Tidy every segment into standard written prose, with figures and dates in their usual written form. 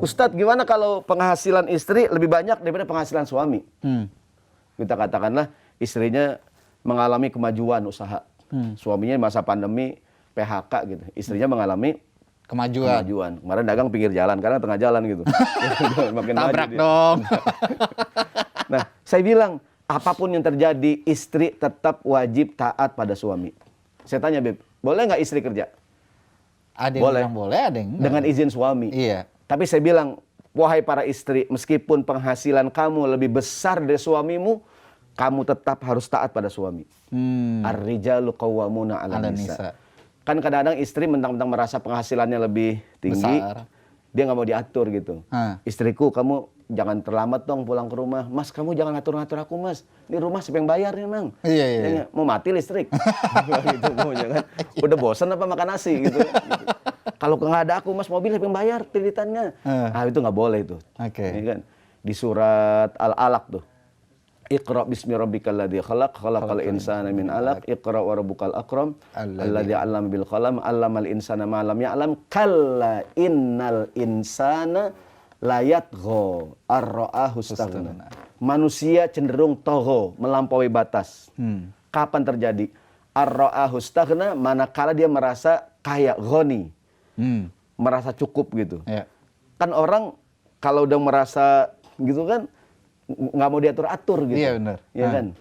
Ustadz, gimana kalau penghasilan istri lebih banyak daripada penghasilan suami? Kita katakanlah istrinya mengalami kemajuan usaha. Suaminya masa pandemi PHK gitu. Istrinya mengalami kemajuan. Kemarin dagang pinggir jalan, karena tengah jalan gitu. Makin tabrak maju dong. Nah, saya bilang, apapun yang terjadi, istri tetap wajib taat pada suami. Saya tanya, Beb, boleh nggak istri kerja? Ada yang bilang boleh, ada yang enggak. Dengan izin suami. Iya. Tapi saya bilang, wahai para istri, meskipun penghasilan kamu lebih besar dari suamimu, kamu tetap harus taat pada suami. Ar-rijalu qawwamuna 'alan nisa. Kan kadang-kadang istri mentang-mentang merasa penghasilannya lebih tinggi, besar, dia nggak mau diatur gitu. Istriku, kamu jangan terlambat dong pulang ke rumah. Mas, kamu jangan ngatur-ngatur aku, Mas. Ini rumah siapa yang bayar nih, Mang? Iya. Mau mati listrik. Gitu, jangan. Udah bosan apa makan nasi gitu. Kalau nggak ada aku, Mas, mobil siapa yang bayar kreditannya? Itu nggak boleh itu. Ya kan? Di surat Al-Alaq tuh. Iqra bismi rabbikal ladzi khalaq, khalaqal insana min 'alaq, iqra wa rabbukal akram, alladzi 'allama bil qalam, 'allamal insana ma lam ya'lam, kalla innal insana la yatgha ar-ra'ahu istaghna. Manusia cenderung togho, melampaui batas. Kapan terjadi? Ar-ra'ahu istaghna, manakala dia merasa kaya, ghani. Merasa cukup gitu. Kan orang kalau udah merasa gitu kan nggak mau diatur-atur gitu. Iya, benar. Ya kan?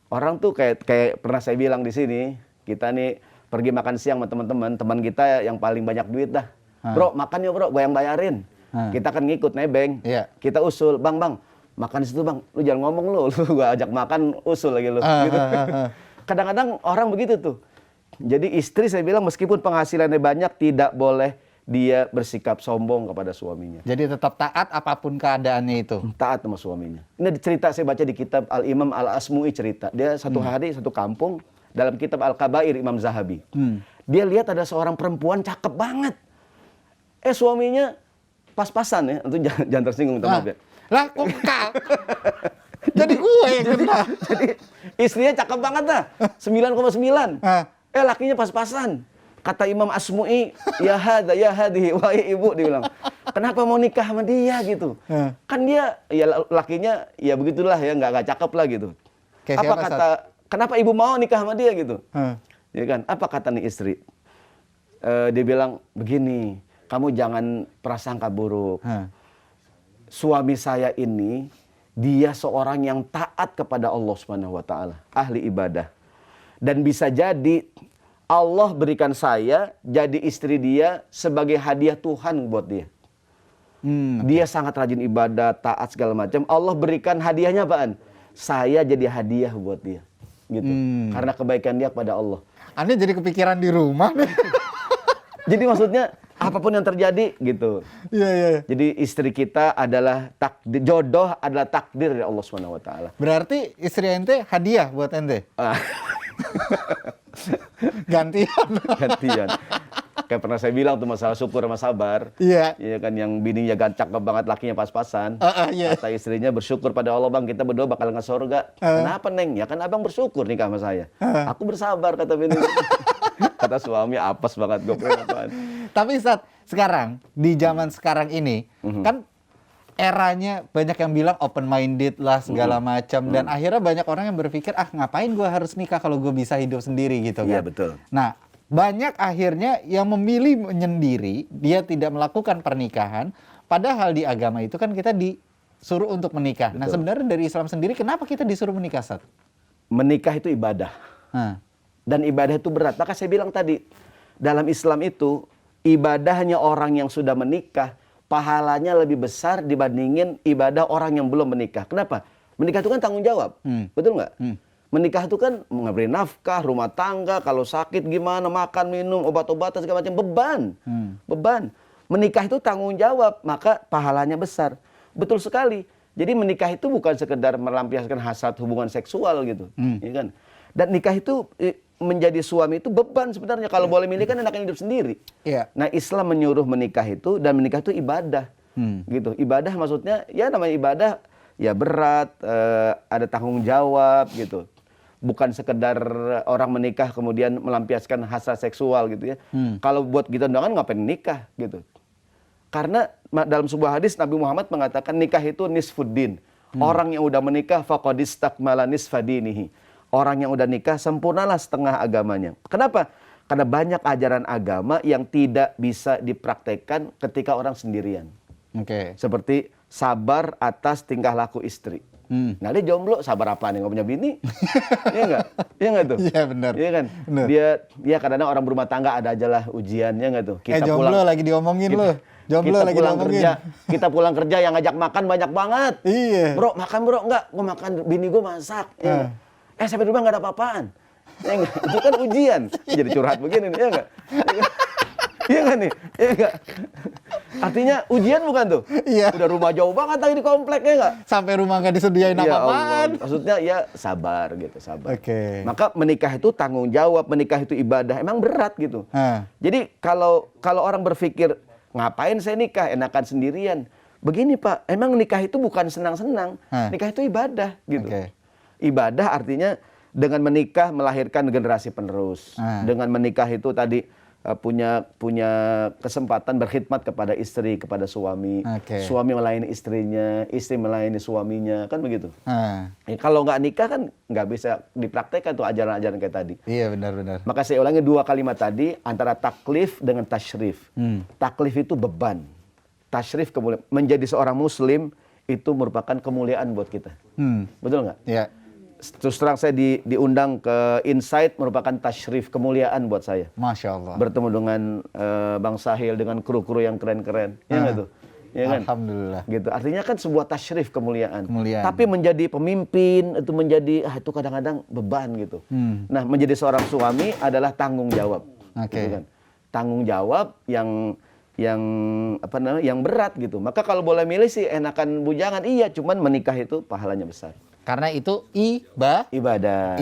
Orang tuh kayak pernah saya bilang di sini, kita nih pergi makan siang sama teman-teman, teman kita yang paling banyak duit dah. Bro, makan yuk bro, gue yang bayarin. Kita kan ngikut nebeng. Kita usul, bang, makan di situ bang. Lu jangan ngomong lu gue ajak makan usul lagi lu. Gitu. Kadang-kadang orang begitu tuh. Jadi istri saya bilang meskipun penghasilannya banyak, tidak boleh dia bersikap sombong kepada suaminya. Jadi tetap taat apapun keadaannya itu. Taat sama suaminya. Ini cerita saya baca di kitab Al-Imam Al-Asmu'i cerita. Dia satu hari, satu kampung, dalam kitab Al-Kabair Imam Zahabi. Dia lihat ada seorang perempuan cakep banget. Suaminya pas-pasan ya. Itu jangan tersinggung, minta maaf ya. Lah kok jadi gue yang kena. Jadi istrinya cakep banget dah. 9,9. Lakinya pas-pasan. Kata Imam Asmu'i, ya hadihi, wahai ibu, dia bilang, kenapa mau nikah sama dia gitu? Kan dia, ya lakinya, ya begitulah ya, nggak cakep lah gitu. Kenapa ibu mau nikah sama dia gitu? Ya kan, apa kata nih istri? Dia bilang, begini, kamu jangan prasangka buruk. Suami saya ini, dia seorang yang taat kepada Allah Subhanahu wa Ta'ala, ahli ibadah. Dan bisa jadi Allah berikan saya jadi istri dia sebagai hadiah Tuhan buat dia. Dia sangat rajin ibadah, taat segala macam. Allah berikan hadiahnya apaan? Saya jadi hadiah buat dia. Gitu. Karena kebaikan dia kepada Allah. Anda jadi kepikiran di rumah nih. Jadi maksudnya apapun yang terjadi gitu. Iya. Jadi istri kita adalah takdir, jodoh adalah takdir dari Allah Subhanahu wa Ta'ala. Berarti istri ente hadiah buat ente. Gantian. Kayak pernah saya bilang tuh masalah syukur sama sabar. Iya kan, yang bininya cakep banget, lakinya pas-pasan. Kata istrinya, bersyukur pada Allah bang, kita berdua bakal nge surga. Kenapa Neng? Ya kan abang bersyukur nikah sama saya. Aku bersabar, kata bini. Kata suami, apes banget gue. Tapi Ustadz, sekarang di zaman sekarang ini kan eranya banyak yang bilang open minded lah segala macam, dan akhirnya banyak orang yang berpikir ngapain gue harus nikah kalau gue bisa hidup sendiri gitu kan. Iya betul. Nah, banyak akhirnya yang memilih menyendiri, dia tidak melakukan pernikahan, padahal di agama itu kan kita disuruh untuk menikah. Betul. Nah, sebenarnya dari Islam sendiri kenapa kita disuruh menikah, Ustadz? Menikah itu ibadah. Dan ibadah itu berat. Maka saya bilang tadi, dalam Islam itu ibadahnya orang yang sudah menikah pahalanya lebih besar dibandingin ibadah orang yang belum menikah. Kenapa? Menikah itu kan tanggung jawab. Betul nggak? Menikah itu kan memberi nafkah, rumah tangga, kalau sakit gimana, makan, minum, obat-obatan, segala macam. Beban. Menikah itu tanggung jawab, maka pahalanya besar. Betul sekali. Jadi menikah itu bukan sekedar melampiaskan hasrat hubungan seksual gitu. Ya kan? Dan nikah itu menjadi suami itu beban sebenarnya. Kalau boleh milih kan enaknya hidup sendiri. Nah, Islam menyuruh menikah itu, dan menikah itu ibadah. Gitu. Ibadah maksudnya ya namanya ibadah ya berat, ada tanggung jawab gitu. Bukan sekedar orang menikah kemudian melampiaskan hasrat seksual gitu ya. Kalau buat kita undangan ngapain nikah gitu. Karena dalam sebuah hadis Nabi Muhammad mengatakan nikah itu nisfuddin. Orang yang udah menikah faqad istakmala nisfa dinihi. Orang yang udah nikah sempurnalah setengah agamanya. Kenapa? Karena banyak ajaran agama yang tidak bisa dipraktekkan ketika orang sendirian. Seperti sabar atas tingkah laku istri. Nah dia jomblo, sabar apa nih, nggak punya bini? Iya nggak? Iya nggak tuh? Iya benar. Iya kan? Bener. Dia kadang-kadang orang berumah tangga ada aja lah ujiannya nggak tuh? Jomblo lagi diomongin loh. Jomblo lagi diomongin. Kita pulang kerja yang ngajak makan banyak banget. Iya. Bro, makan bro, enggak, gua makan, bini gua masak. Ya. Sampai di rumah nggak ada apa-apaan. Ya enggak? Itu kan ujian. Jadi curhat begini, ya enggak? Iya nggak nih? Iya nggak? Artinya ujian bukan tuh? Iya. Udah rumah jauh banget tadi di komplek, ya nggak? Sampai rumah nggak disediain apa-apaan. Maksudnya ya sabar gitu, sabar. Oke. Maka menikah itu tanggung jawab, menikah itu ibadah. Emang berat gitu. Jadi kalau orang berpikir, ngapain saya nikah, enakan sendirian. Begini Pak, emang nikah itu bukan senang-senang. Nikah itu ibadah gitu. Ibadah artinya dengan menikah melahirkan generasi penerus. Dengan menikah itu tadi punya kesempatan berkhidmat kepada istri, kepada suami. Suami melayani istrinya, istri melayani suaminya, kan begitu. Kalau nggak nikah kan nggak bisa dipraktekkan tuh ajaran-ajaran kayak tadi. Iya benar-benar. Maka saya ulangi 2 kalimat tadi, antara taklif dengan tasyrif. Taklif itu beban. Tasyrif kemuliaan. Menjadi seorang muslim itu merupakan kemuliaan buat kita. Betul nggak? Iya. Terus terang saya diundang ke Insight merupakan tasyrif, kemuliaan buat saya. Masya Allah. Bertemu dengan Bang Sahil, dengan kru-kru yang keren-keren. Iya nggak tuh? Ya kan? Alhamdulillah. Gitu. Artinya kan sebuah tasyrif, kemuliaan. Kemuliaan. Tapi menjadi pemimpin itu itu kadang-kadang beban gitu. Nah, menjadi seorang suami adalah tanggung jawab. Gitu kan? Tanggung jawab yang yang berat gitu. Maka kalau boleh milih sih enakan bujangan, iya, cuman menikah itu pahalanya besar. Karena itu ibadah.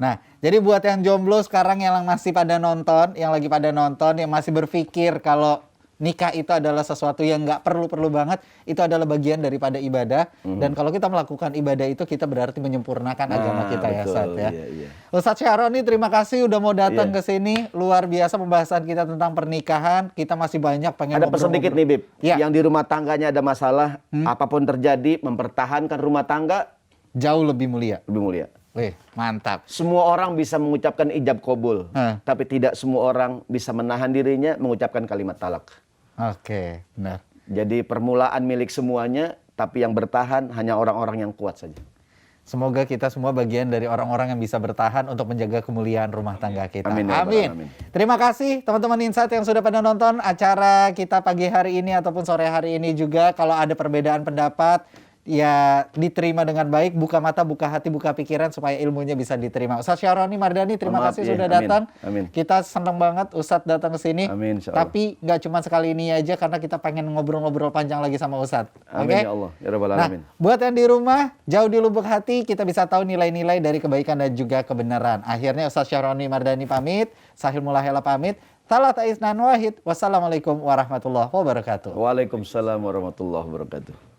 Nah, jadi buat yang jomblo sekarang yang masih pada nonton, yang lagi pada nonton, yang masih berpikir kalau nikah itu adalah sesuatu yang nggak perlu banget, itu adalah bagian daripada ibadah. Dan kalau kita melakukan ibadah itu, kita berarti menyempurnakan agama kita, betul, ya Ustadz ya. Iya. Ustadz Syahroni, terima kasih udah mau datang ke sini. Luar biasa pembahasan kita tentang pernikahan. Kita masih banyak pengen ada pesan dikit nih Bib. Ya. Yang di rumah tangganya ada masalah, apapun terjadi, mempertahankan rumah tangga jauh lebih mulia. Lebih mulia. Mantap. Semua orang bisa mengucapkan ijab kabul, tapi tidak semua orang bisa menahan dirinya mengucapkan kalimat talak. Oke, benar. Jadi permulaan milik semuanya, tapi yang bertahan hanya orang-orang yang kuat saja. Semoga kita semua bagian dari orang-orang yang bisa bertahan untuk menjaga kemuliaan rumah tangga kita. Amin. Amin. Terima kasih teman-teman Insight yang sudah pada nonton acara kita pagi hari ini ataupun sore hari ini juga. Kalau ada perbedaan pendapat, ya diterima dengan baik, buka mata, buka hati, buka pikiran supaya ilmunya bisa diterima. Ustadz Syahroni Mardhani, terima kasih sudah datang. Amin. Kita senang banget Ustadz datang ke sini. Amin, insyaallah. Tapi nggak cuma sekali ini aja, karena kita pengen ngobrol-ngobrol panjang lagi sama Ustadz. Amin, ya Allah, ya Rabbal alamin. Nah, buat yang di rumah, jauh di lubuk hati, kita bisa tahu nilai-nilai dari kebaikan dan juga kebenaran. Akhirnya Ustadz Syahroni Mardhani pamit, Sahil Mulahela pamit. Talat Aisnan Wahid. Wassalamualaikum warahmatullahi wabarakatuh. Waalaikumsalam warahmatullahi wabarakatuh.